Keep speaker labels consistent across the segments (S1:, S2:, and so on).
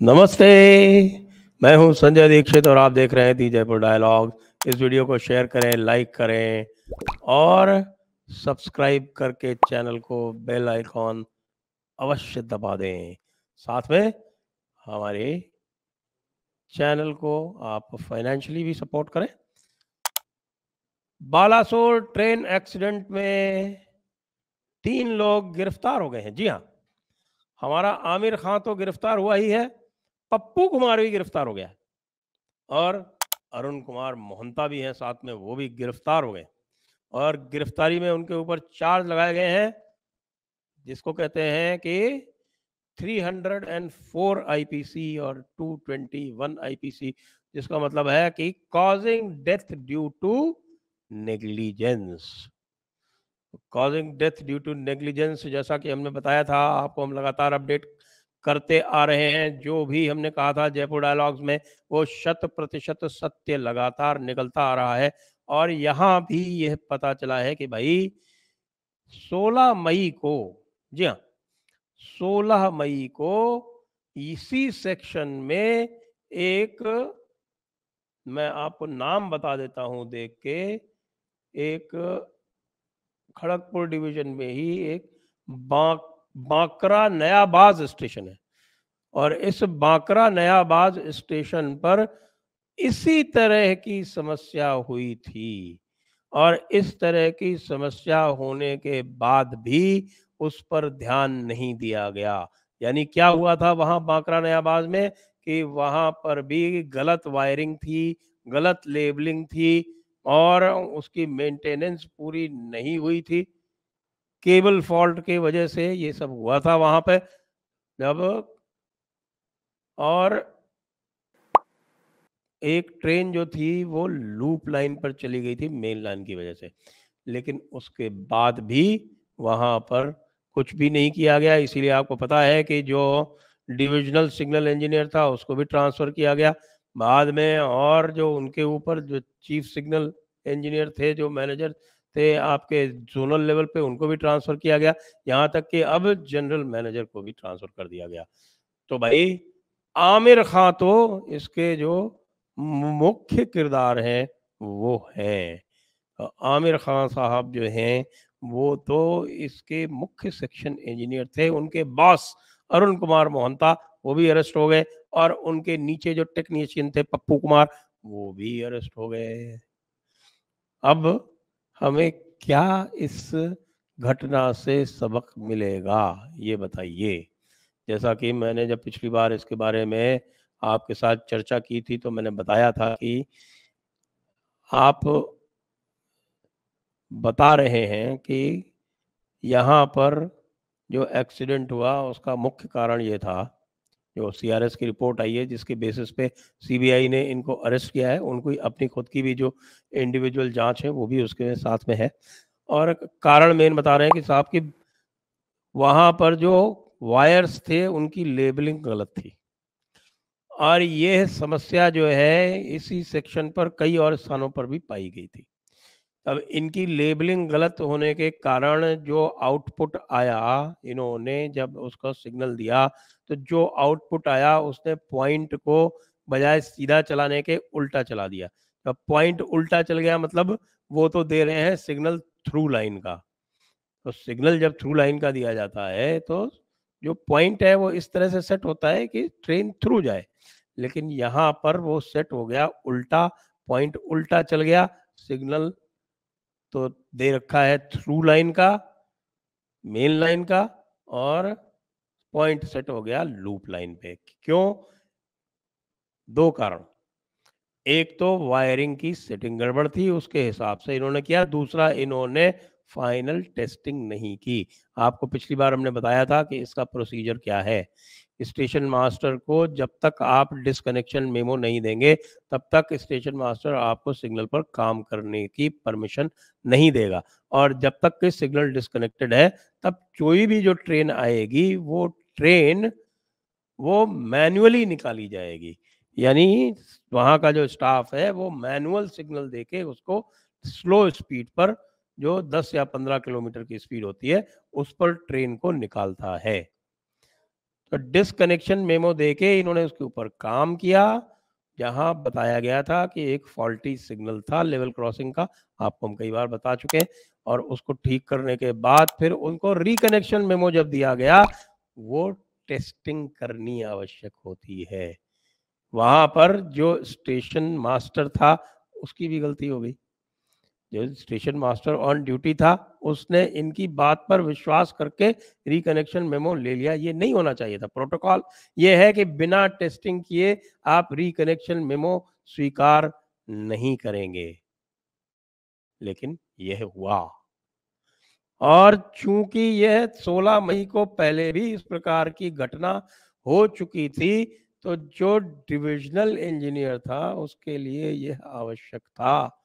S1: नमस्ते, मैं हूं संजय दीक्षित और आप देख रहे हैं दी जयपुर डायलॉग। इस वीडियो को शेयर करें, लाइक करें और सब्सक्राइब करके चैनल को बेल आइकॉन अवश्य दबा दें। साथ में हमारे चैनल को आप फाइनेंशियली भी सपोर्ट करें। बालासोर ट्रेन एक्सीडेंट में 3 लोग गिरफ्तार हो गए हैं। जी हाँ, हमारा आमिर खान तो गिरफ्तार हुआ ही है, पप्पू कुमार भी गिरफ्तार हो गया है और अरुण कुमार मोहंता भी हैं साथ में, वो भी गिरफ्तार हो गए। और गिरफ्तारी में उनके ऊपर चार्ज लगाए गए हैं जिसको कहते हैं कि 304 आईपीसी और 221 आईपीसी, जिसका मतलब है कि causing death due to negligence. Causing death due to negligence, जैसा कि हमने बताया था आपको, हम लगातार अपडेट करते आ रहे हैं। जो भी हमने कहा था जयपुर डायलॉग्स में वो 100% सत्य लगातार निकलता आ रहा है। और यहाँ भी यह पता चला है कि भाई 16 मई को, जी हाँ, 16 मई को इसी सेक्शन में एक, मैं आपको नाम बता देता हूं देख के, एक खड़गपुर डिवीजन में ही एक बांकरा नयाबाज स्टेशन है और इस बांकरा नयाबाज स्टेशन पर इसी तरह की समस्या हुई थी। और इस तरह की समस्या होने के बाद भी उस पर ध्यान नहीं दिया गया। यानी क्या हुआ था वहां बांकरा नयाबाज में कि वहां पर भी गलत वायरिंग थी, गलत लेबलिंग थी और उसकी मेंटेनेंस पूरी नहीं हुई थी। केबल फॉल्ट के वजह से ये सब हुआ था वहां पे जब, और एक ट्रेन जो थी वो लूप लाइन पर चली गई थी मेन लाइन की वजह से। लेकिन उसके बाद भी वहां पर कुछ भी नहीं किया गया। इसीलिए आपको पता है कि जो डिविजनल सिग्नल इंजीनियर था उसको भी ट्रांसफर किया गया बाद में, और जो उनके ऊपर जो चीफ सिग्नल इंजीनियर थे, जो मैनेजर थे आपके जोनल लेवल पे, उनको भी ट्रांसफर किया गया। यहाँ तक कि अब जनरल मैनेजर को भी ट्रांसफर कर दिया गया। तो भाई आमिर खान तो इसके जो मुख्य किरदार हैं वो हैं। आमिर खान साहब जो हैं वो तो इसके मुख्य सेक्शन इंजीनियर थे। उनके बॉस अरुण कुमार मोहंता वो भी अरेस्ट हो गए और उनके नीचे जो टेक्नीशियन थे पप्पू कुमार वो भी अरेस्ट हो गए। अब हमें क्या इस घटना से सबक मिलेगा ये बताइए। जैसा कि मैंने जब पिछली बार इसके बारे में आपके साथ चर्चा की थी तो मैंने बताया था कि आप बता रहे हैं कि यहाँ पर जो एक्सीडेंट हुआ उसका मुख्य कारण ये था, जो सीआरएस की रिपोर्ट आई है जिसके बेसिस पे सीबीआई ने इनको अरेस्ट किया है, उनको अपनी खुद की भी जो इंडिविजुअल जांच है वो भी उसके साथ में है। और कारण मेन बता रहे हैं कि साहब की वहां पर जो वायर्स थे उनकी लेबलिंग गलत थी और ये समस्या जो है इसी सेक्शन पर कई और स्थानों पर भी पाई गई थी। अब इनकी लेबलिंग गलत होने के कारण जो आउटपुट आया, इन्होंने जब उसका सिग्नल दिया तो जो आउटपुट आया उसने पॉइंट को बजाय सीधा चलाने के उल्टा चला दिया। अब पॉइंट उल्टा चल गया मतलब वो तो दे रहे हैं सिग्नल थ्रू लाइन का, तो सिग्नल जब थ्रू लाइन का दिया जाता है तो जो पॉइंट है वो इस तरह से सेट होता है कि ट्रेन थ्रू जाए, लेकिन यहाँ पर वो सेट हो गया उल्टा, पॉइंट उल्टा चल गया। सिग्नल तो दे रखा है थ्रू लाइन का, मेन लाइन का, और पॉइंट सेट हो गया लूप लाइन पे। क्यों? 2 कारण। एक तो वायरिंग की सेटिंग गड़बड़ थी, उसके हिसाब से इन्होंने किया। दूसरा, इन्होंने फाइनल टेस्टिंग नहीं की। आपको पिछली बार हमने बताया था कि इसका प्रोसीजर क्या है। स्टेशन मास्टर को जब तक आप डिसकनेक्शन मेमो नहीं देंगे तब तक स्टेशन मास्टर आपको सिग्नल पर काम करने की परमिशन नहीं देगा। और जब तक कि सिग्नल डिसकनेक्टेड है तब कोई भी जो ट्रेन आएगी वो ट्रेन वो मैन्युअली निकाली जाएगी। यानी वहाँ का जो स्टाफ है वो मैनुअल सिग्नल देके उसको स्लो स्पीड पर, जो 10 या 15 किलोमीटर की स्पीड होती है, उस पर ट्रेन को निकालता है। तो डिसकनेक्शन मेमो देके इन्होंने उसके ऊपर काम किया, जहां बताया गया था कि एक फॉल्टी सिग्नल था लेवल क्रॉसिंग का, आपको हम कई बार बता चुके हैं। और उसको ठीक करने के बाद फिर उनको रिकनेक्शन मेमो जब दिया गया, वो टेस्टिंग करनी आवश्यक होती है। वहां पर जो स्टेशन मास्टर था उसकी भी गलती हो गई। जो स्टेशन मास्टर ऑन ड्यूटी था उसने इनकी बात पर विश्वास करके रिकनेक्शन मेमो ले लिया। ये नहीं होना चाहिए था। प्रोटोकॉल ये है कि बिना टेस्टिंग किए आप रिकनेक्शन मेमो स्वीकार नहीं करेंगे, लेकिन यह हुआ। और चूंकि यह 16 मई को पहले भी इस प्रकार की घटना हो चुकी थी, तो जो डिविजनल इंजीनियर था उसके लिए यह आवश्यक था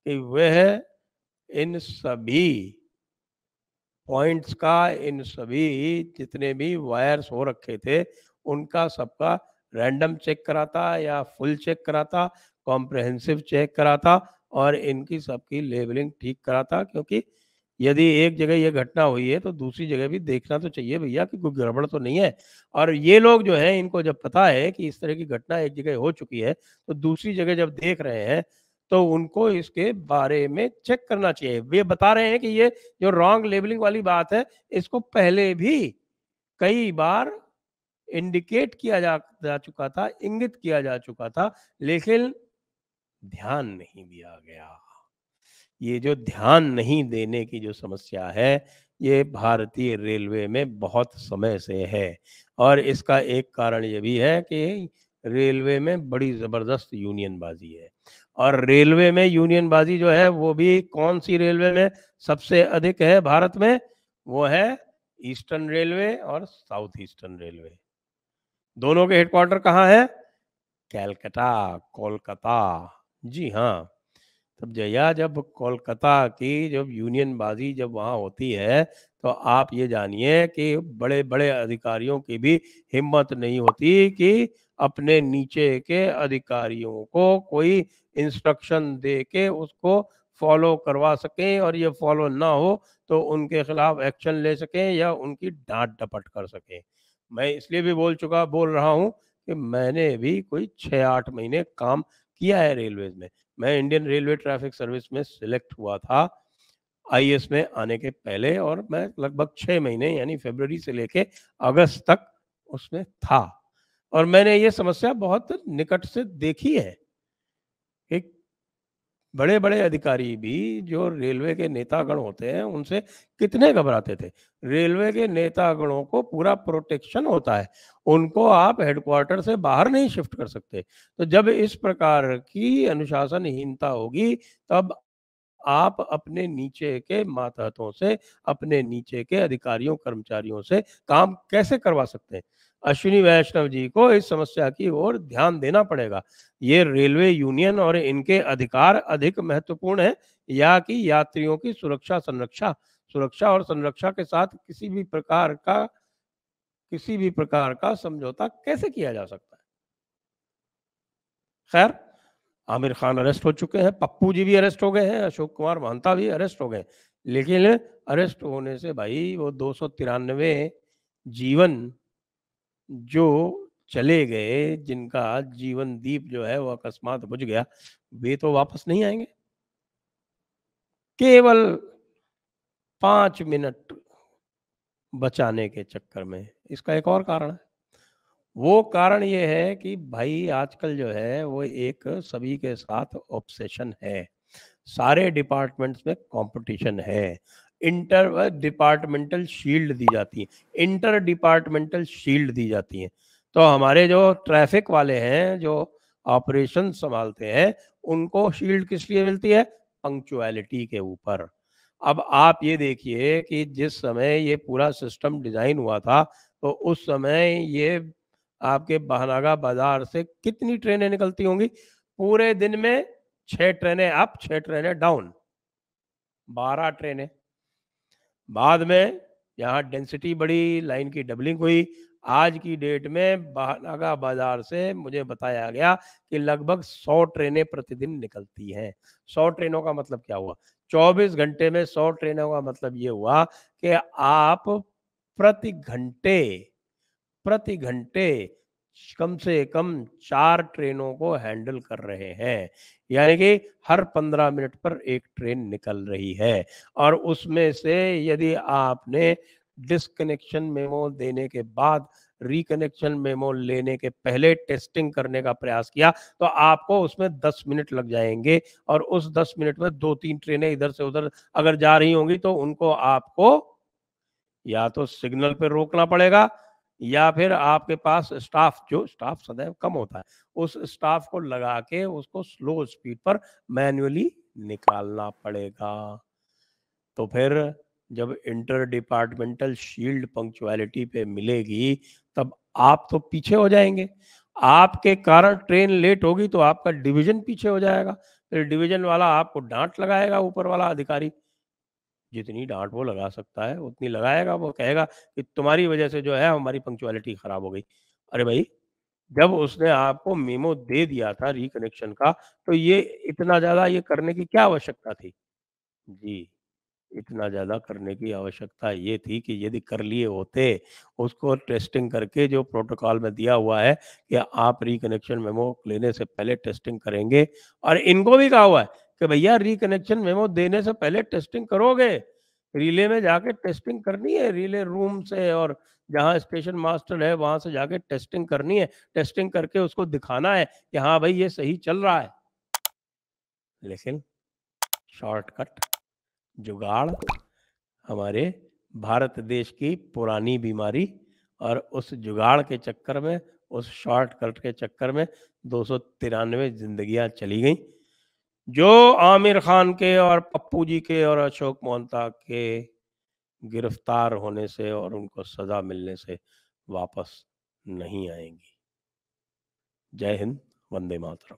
S1: कि वह इन सभी पॉइंट्स का, इन सभी जितने भी वायर्स हो रखे थे उनका सबका रैंडम चेक कराता या फुल चेक कराता, कॉम्प्रहेंसिव चेक कराता और इनकी सबकी लेबलिंग ठीक कराता। क्योंकि यदि एक जगह ये घटना हुई है तो दूसरी जगह भी देखना तो चाहिए भैया कि कोई गड़बड़ तो नहीं है। और ये लोग जो है, इनको जब पता है कि इस तरह की घटना एक जगह हो चुकी है, तो दूसरी जगह जब देख रहे हैं तो उनको इसके बारे में चेक करना चाहिए। वे बता रहे हैं कि ये जो रॉन्ग लेबलिंग वाली बात है, इसको पहले भी कई बार इंडिकेट किया जा चुका था, इंगित किया जा चुका था, लेकिन ध्यान नहीं दिया गया। ये जो ध्यान नहीं देने की जो समस्या है, ये भारतीय रेलवे में बहुत समय से है। और इसका एक कारण ये भी है कि रेलवे में बड़ी ज़बरदस्त यूनियनबाजी है। और रेलवे में यूनियनबाजी जो है, वो भी कौन सी रेलवे में सबसे अधिक है भारत में? वो है ईस्टर्न रेलवे और साउथ ईस्टर्न रेलवे। दोनों के हेडक्वार्टर कहाँ है? कैलकाटा, कोलकाता। जी हाँ। तब जया, जब कोलकाता की जब यूनियनबाजी जब वहाँ होती है, तो आप ये जानिए कि बड़े बड़े अधिकारियों की भी हिम्मत नहीं होती कि अपने नीचे के अधिकारियों को कोई इंस्ट्रक्शन दे के उसको फॉलो करवा सकें, और ये फॉलो ना हो तो उनके खिलाफ एक्शन ले सकें या उनकी डांट डपट कर सकें। मैं इसलिए भी बोल रहा हूँ कि मैंने भी कोई 6-8 महीने काम किया है रेलवेज में। मैं इंडियन रेलवे ट्रैफिक सर्विस में सिलेक्ट हुआ था आईएएस में आने के पहले, और मैं लगभग 6 महीने यानी फरवरी से लेके अगस्त तक उसमें था। और मैंने ये समस्या बहुत निकट से देखी है। एक बड़े-बड़े अधिकारी भी जो रेलवे के नेतागण होते हैं, उनसे कितने घबराते थे। रेलवे के नेतागणों को पूरा प्रोटेक्शन होता है। उनको आप हेडक्वार्टर से बाहर नहीं शिफ्ट कर सकते। तो जब इस प्रकार की अनुशासनहीनता होगी, तब आप अपने नीचे के मातहतों से, अपने नीचे के अधिकारियों, कर्मचारियों से काम कैसे करवा सकते हैं? अश्विनी वैष्णव जी को इस समस्या की ओर ध्यान देना पड़ेगा। ये रेलवे यूनियन और इनके अधिकार अधिक महत्वपूर्ण है, या कि यात्रियों की सुरक्षा और संरक्षा के साथ किसी भी प्रकार का समझौता कैसे किया जा सकता है? खैर, आमिर खान अरेस्ट हो चुके हैं, पप्पू जी भी अरेस्ट हो गए हैं, अशोक कुमार महंता भी अरेस्ट हो गए। लेकिन अरेस्ट होने से भाई वो 293 जीवन जो चले गए, जिनका जीवन दीप जो है वो अकस्मात बुझ गया, वे तो वापस नहीं आएंगे। केवल 5 मिनट बचाने के चक्कर में। इसका एक और कारण है। वो कारण ये है कि भाई आजकल जो है वो एक सभी के साथ ऑब्सेशन है। सारे डिपार्टमेंट्स में कंपटीशन है। इंटर डिपार्टमेंटल शील्ड दी जाती है, इंटर डिपार्टमेंटल शील्ड दी जाती है। तो हमारे जो ट्रैफिक वाले हैं, जो ऑपरेशन संभालते हैं, उनको शील्ड किस लिए मिलती है? पंक्चुअलिटी के ऊपर। अब आप ये देखिए कि जिस समय ये पूरा सिस्टम डिजाइन हुआ था, तो उस समय ये आपके बहनागा बाजार से कितनी ट्रेनें निकलती होंगी? पूरे दिन में 6 ट्रेनें अप, 6 ट्रेनें डाउन, 12 ट्रेनें। बाद में यहाँ डेंसिटी बढ़ी, लाइन की डबलिंग हुई। आज की डेट में बहनागा बाजार से मुझे बताया गया कि लगभग 100 ट्रेनें प्रतिदिन निकलती हैं। 100 ट्रेनों का मतलब क्या हुआ? 24 घंटे में 100 ट्रेनों का मतलब ये हुआ कि आप प्रति घंटे प्रति घंटे कम से कम 4 ट्रेनों को हैंडल कर रहे हैं। यानी कि हर 15 मिनट पर एक ट्रेन निकल रही है और उसमें से यदि आपने डिस्कनेक्शन मेमो देने के बाद रिकनेक्शन मेमो लेने के पहले टेस्टिंग करने का प्रयास किया तो आपको उसमें 10 मिनट लग जाएंगे और उस 10 मिनट में 2-3 ट्रेनें इधर से उधर अगर जा रही होंगी तो उनको आपको या तो सिग्नल पे रोकना पड़ेगा या फिर आपके पास स्टाफ सदैव कम होता है, उस स्टाफ को लगा के उसको स्लो स्पीड पर मैन्युअली निकालना पड़ेगा। तो फिर जब इंटर डिपार्टमेंटल शील्ड पंक्चुअलिटी पे मिलेगी तब आप तो पीछे हो जाएंगे, आपके कारण ट्रेन लेट होगी तो आपका डिवीजन पीछे हो जाएगा, फिर डिवीजन वाला आपको डांट लगाएगा, ऊपर वाला अधिकारी जितनी डाँट वो लगा सकता है, उतनी लगाएगा। वो कहेगा कि तुम्हारी वज़ह से जो है हमारी पंक्चुअलिटी खराब हो गई। अरे भई, जब उसने आपको मेमो दे दिया था रिकनेक्शन का, तो ये इतना ज़्यादा ये करने की क्या आवश्यकता थी? जी। इतना ज़्यादा करने की आवश्यकता ये थी कि यदि कर लिए होते, उसको टेस्टिंग करके जो प्रोटोकॉल में दिया हुआ है कि आप रिकनेक्शन मेमो लेने से पहले टेस्टिंग करेंगे और इनको भी कहा हुआ है कि भैया रिकनेक्शन मेमो देने से पहले टेस्टिंग करोगे। रिले में जाके टेस्टिंग करनी है, रिले रूम से और जहाँ स्टेशन मास्टर है, वहाँ से जाके टेस्टिंग करनी है। टेस्टिंग करके उसको दिखाना है कि हाँ भाई, ये सही चल रहा है। लेकिन शॉर्टकट, जुगाड़ हमारे भारत देश की पुरानी बीमारी और उस जुगाड़ के चक्कर में, उस शॉर्टकट के चक्कर में 293 जिंदगियां चली गईं, जो आमिर खान के और पप्पू जी के और अशोक मोहंता के गिरफ्तार होने से और उनको सजा मिलने से वापस नहीं आएंगी। जय हिंद, वंदे मातरम।